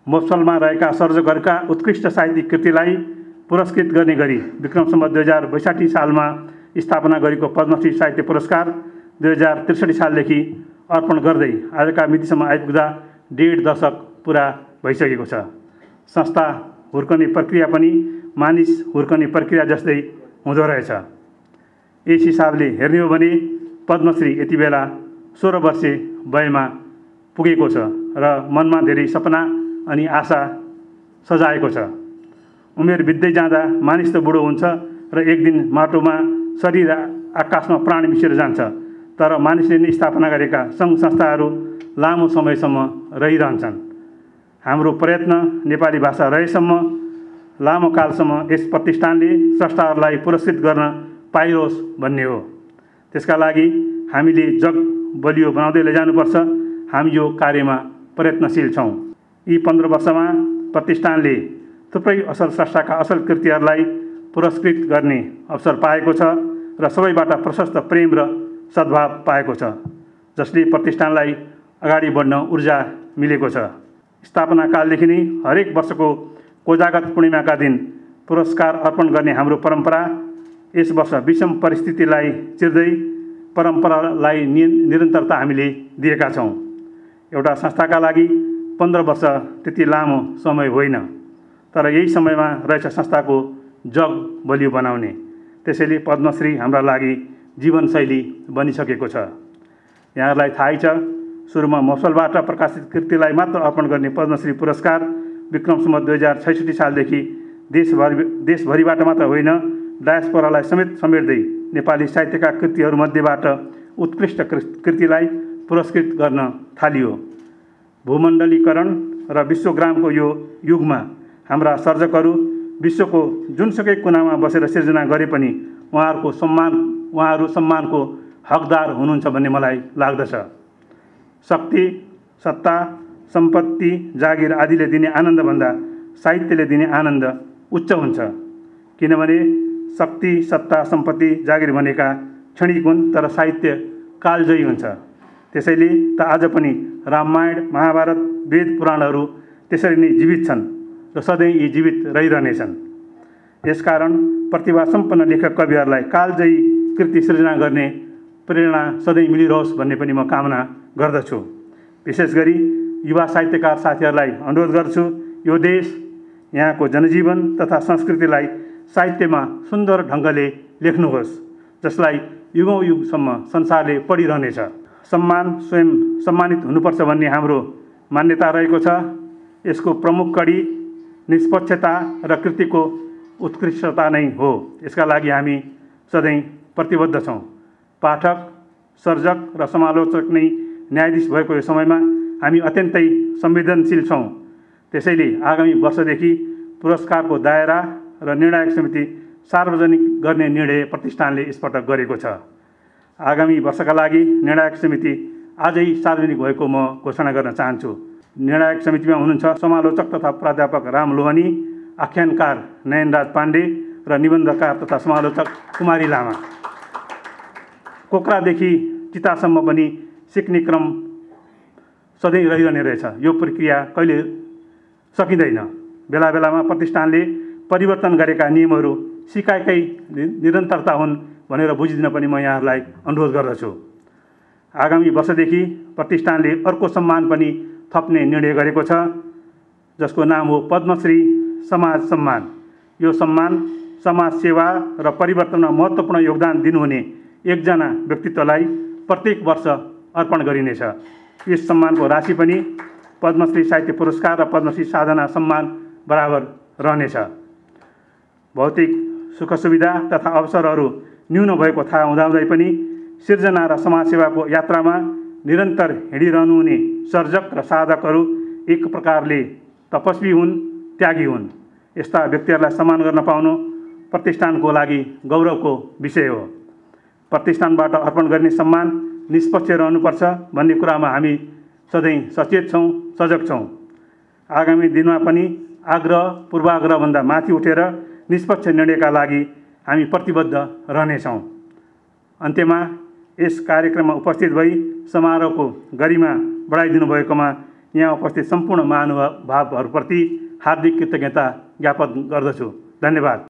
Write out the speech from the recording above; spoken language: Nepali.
मोफसलमा रहेका सर्जकहरूका उत्कृष्ट साहित्यिक कृतिलाई पुरस्कृत गर्ने गरी विक्रम सम्वत 2062 सालमा स्थापना गरेको पद्मश्री साहित्य पुरस्कार 2063 सालदेखि अर्पण गर्दै आजका मितिसम्म आइपुग्दा 1.5 दशक पुरा भइसकेको छ। संस्था हुर्कने प्रक्रिया पनि मानिस हुर्कने प्रक्रिया जस्तै हुँदो रहेछ। यस हिसाबले हेर्ने हो भने पद्मश्री यति बेला 16 वर्षे वयमा पुगेको छ र मनमा धेरै सपना अनि आशा सजाएको छ। उमेर बित्दै जाँदा मानिस त बुढो हुन्छ र एक दिन माटोमा शरीर आकाशमा प्राण मिसिएर जान्छ, तर मानिसले नै स्थापना गरेका सङ्घ संस्थाहरू लामो समयसम्म रहिरहन्छन्। हाम्रो प्रयत्न नेपाली भाषा रहेसम्म लामो कालसम्म यस प्रतिष्ठानले स्रष्टाहरूलाई पुरस्कृत गर्न पाइरोस् भन्ने हो। त्यसका लागि हामीले जग बलियो बनाउँदै लैजानुपर्छ। हामी यो कार्यमा प्रयत्नशील छौँ। यी 15 वर्षमा प्रतिष्ठानले थुप्रै असल स्रष्टाका असल कृतिहरूलाई पुरस्कृत गर्ने अवसर पाएको छ र सबैबाट प्रशस्त प्रेम र सद्भाव पाएको छ, जसले प्रतिष्ठानलाई अगाडि बढ्न ऊर्जा मिलेको छ। स्थापना कालदेखि नै हरेक वर्षको कोजागत पूर्णिमाका दिन पुरस्कार अर्पण गर्ने हाम्रो परम्परा यस वर्ष विषम परिस्थितिलाई चिर्दै परम्परालाई निरन्तरता हामीले दिएका छौँ। एउटा संस्थाका लागि 15 वर्ष त्यति लामो समय होइन, तर यही समयमा रहेछ संस्थाको जग बलियो बनाउने। त्यसैले पद्मश्री हाम्रा लागि जीवनशैली बनिसकेको छ। यहाँहरूलाई थाहै छ, सुरुमा मफसलबाट प्रकाशित कृतिलाई मात्र अर्पण गर्ने पद्मश्री पुरस्कार विक्रम सम्वत 2066 सालदेखि देशभरिबाट मात्र होइन, डायस्पोरालाई समेट्दै नेपाली साहित्यका कृतिहरूमध्येबाट उत्कृष्ट कृतिलाई पुरस्कृत गर्न थालियो। भूमण्डलीकरण र विश्वग्रामको यो युगमा हाम्रा सर्जकहरू विश्वको जुनसुकै कुनामा बसेर सिर्जना गरे पनि उहाँहरू सम्मानको हकदार हुनुहुन्छ भन्ने मलाई लाग्दछ। शक्ति, सत्ता, सम्पत्ति, जागिर आदिले दिने आनन्दभन्दा साहित्यले दिने आनन्द उच्च हुन्छ। किनभने शक्ति, सत्ता, सम्पत्ति, जागिर भनेका क्षणिक हुन्, तर साहित्य कालजयी हुन्छ। त्यसैले त आज पनि रामायण, महाभारत, वेद, पुराणहरू त्यसरी नै जीवित छन् र सधैँ यी जीवित रहिरहनेछन्। यसकारण प्रतिभा सम्पन्न लेखक कविहरूलाई कालजयी कृति सृजना गर्ने प्रेरणा सधैँ मिलिरहोस् भन्ने पनि म कामना गर्दछु। विशेष गरी युवा साहित्यकार साथीहरूलाई अनुरोध गर्छु, यो देश, यहाँको जनजीवन तथा संस्कृतिलाई साहित्यमा सुन्दर ढङ्गले लेख्नुहोस्, जसलाई युगौँ युगसम्म संसारले पढिरहनेछ। सम्मान स्वयं सम्मानित हुनुपर्छ भन्ने हाम्रो मान्यता रहेको छ। यसको प्रमुख कडी निष्पक्षता र कृतिको उत्कृष्टता नै हो। यसका लागि हामी सधैँ प्रतिबद्ध छौँ। पाठक, सर्जक र समालोचक नै न्यायाधीश भएको यो समयमा हामी अत्यन्तै संवेदनशील छौँ। त्यसैले आगामी वर्षदेखि पुरस्कारको दायरा र निर्णायक समिति सार्वजनिक गर्ने निर्णय प्रतिष्ठानले यसपटक गरेको छ। आगामी वर्षका लागि निर्णायक समिति आजै सार्वजनिक भएको म घोषणा गर्न चाहन्छु। निर्णायक समितिमा हुनुहुन्छ समालोचक तथा प्राध्यापक राम लोहनी, आख्यानकार नयनराज पाण्डे र निबन्धकार तथा समालोचक कुमारी लामा। कोक्रादेखि चितासम्म पनि सिक्ने क्रम सधैँ रहिरहने रहेछ। यो प्रक्रिया कहिले सकिँदैन। बेला बेलामा प्रतिष्ठानले परिवर्तन गरेका नियमहरू सिकाइकै निरन्तरता हुन् भनेर बुझिदिन पनि म यहाँहरूलाई अनुरोध गर्दछु। आगामी वर्षदेखि प्रतिष्ठानले अर्को सम्मान पनि थप्ने निर्णय गरेको छ, जसको नाम हो पद्मश्री समाज सम्मान। यो सम्मान समाज सेवा र परिवर्तनमा महत्त्वपूर्ण योगदान दिनुहुने एकजना व्यक्तित्वलाई प्रत्येक वर्ष अर्पण गरिनेछ। यस सम्मानको राशि पनि पद्मश्री साहित्य पुरस्कार र पद्मश्री साधना सम्मान बराबर रहनेछ। भौतिक सुख सुविधा तथा अवसरहरू न्यून भएको थाहा हुँदाहुँदै पनि सिर्जना र समाजसेवाको यात्रामा निरन्तर हिँडिरहनुहुने सर्जक र साधकहरू एक प्रकारले तपस्वी हुन्, त्यागी हुन्। यस्ता व्यक्तिहरूलाई सम्मान गर्न पाउनु प्रतिष्ठानको लागि गौरवको विषय हो। प्रतिष्ठानबाट अर्पण गर्ने सम्मान निष्पक्ष रहनुपर्छ भन्ने कुरामा हामी सधैँ सचेत छौँ, सजग छौँ। आगामी दिनमा पनि आग्रह पूर्वाग्रहभन्दा माथि उठेर निष्पक्ष निर्णयका लागि हामी प्रतिबद्ध रहनेछौँ। अन्त्यमा यस कार्यक्रममा उपस्थित भई समारोहको गरिमा बढाइदिनु भएकोमा यहाँ उपस्थित सम्पूर्ण महानुभावहरूप्रति हार्दिक कृतज्ञता ज्ञापन गर्दछु। धन्यवाद।